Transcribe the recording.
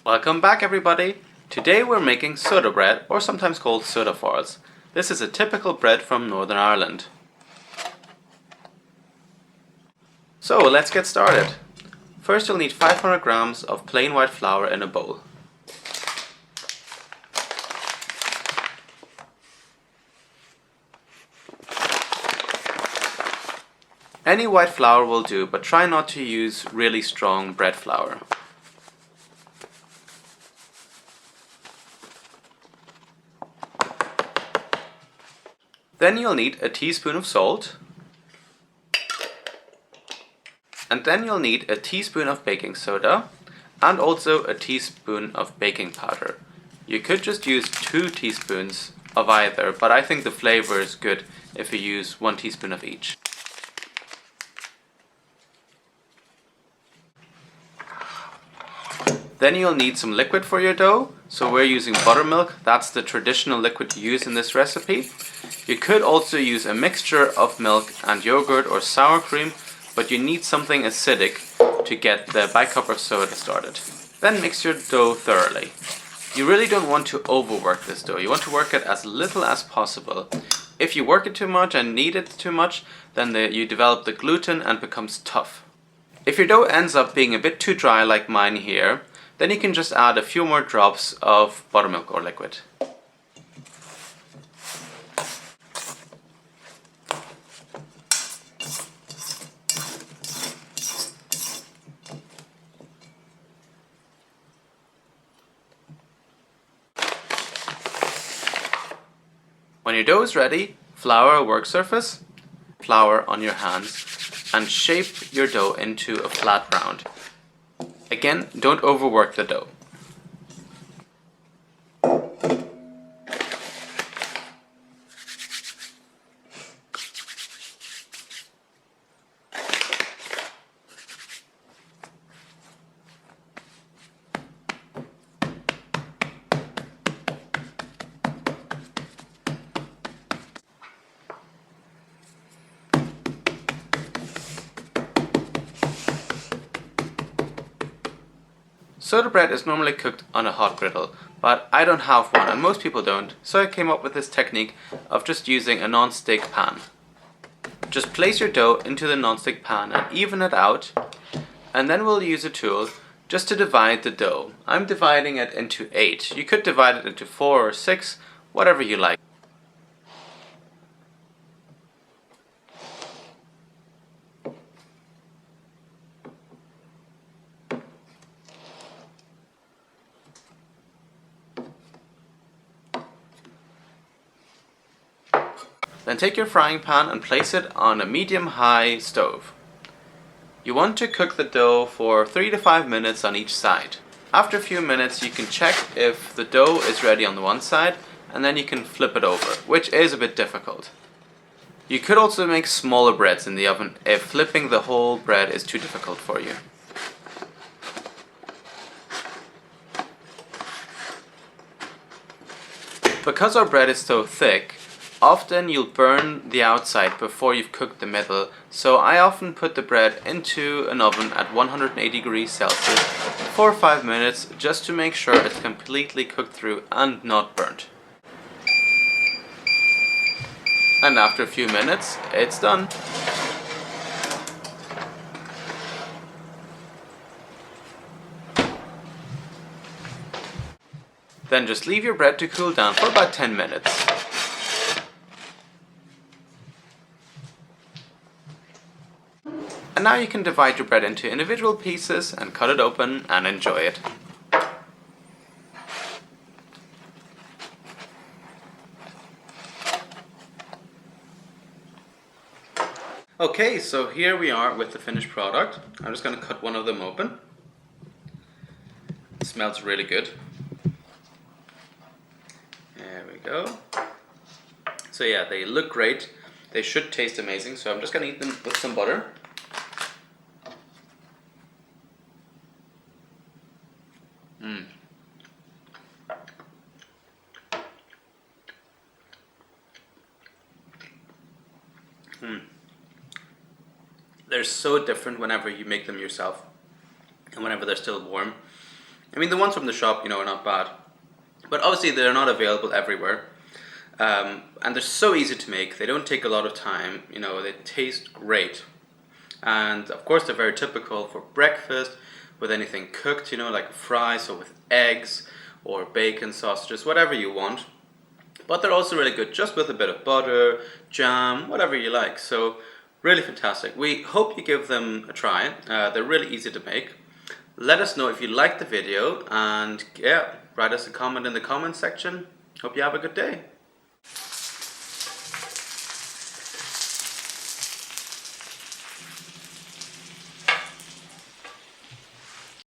Welcome back, everybody! Today we're making soda bread, or sometimes called soda farls. This is a typical bread from Northern Ireland. So let's get started. First you'll need 500 grams of plain white flour in a bowl. Any white flour will do, but try not to use really strong bread flour. Then you'll need a teaspoon of salt. And then you'll need a teaspoon of baking soda and also a teaspoon of baking powder. You could just use 2 teaspoons of either, but I think the flavor is good if you use 1 teaspoon of each. Then you'll need some liquid for your dough, so we're using buttermilk. That's the traditional liquid to use in this recipe. You could also use a mixture of milk and yogurt or sour cream, but you need something acidic to get the bicarb of soda started. Then mix your dough thoroughly. You really don't want to overwork this dough. You want to work it as little as possible. If you work it too much and knead it too much, then you develop the gluten and becomes tough. If your dough ends up being a bit too dry like mine here, then you can just add a few more drops of buttermilk or liquid. When your dough is ready, flour a work surface, flour on your hands, and shape your dough into a flat round. Again, don't overwork the dough. Soda bread is normally cooked on a hot griddle, but I don't have one and most people don't, so I came up with this technique of just using a non-stick pan. Just place your dough into the non-stick pan and even it out, and then we'll use a tool just to divide the dough. I'm dividing it into 8. You could divide it into 4 or 6, whatever you like. Then take your frying pan and place it on a medium-high stove. You want to cook the dough for 3 to 5 minutes on each side. After a few minutes you can check if the dough is ready on the one side, and then you can flip it over, which is a bit difficult. You could also make smaller breads in the oven if flipping the whole bread is too difficult for you. Because our bread is so thick, often you'll burn the outside before you've cooked the middle, so I often put the bread into an oven at 180 degrees Celsius for 5 minutes just to make sure it's completely cooked through and not burnt. And after a few minutes, it's done. Then just leave your bread to cool down for about 10 minutes. And now you can divide your bread into individual pieces and cut it open and enjoy it. Okay, so here we are with the finished product. I'm just going to cut one of them open. It smells really good. There we go. So yeah, they look great. They should taste amazing, so I'm just going to eat them with some butter. They're so different whenever you make them yourself and whenever they're still warm. I mean, the ones from the shop, you know, are not bad. But obviously they're not available everywhere. And they're so easy to make. They don't take a lot of time. You know, they taste great. And of course they're very typical for breakfast with anything cooked, you know, like fries or with eggs or bacon, sausages, whatever you want. But they're also really good just with a bit of butter, jam, whatever you like. So really fantastic. We hope you give them a try. They're really easy to make. Let us know if you liked the video, and yeah, write us a comment in the comment section. Hope you have a good day.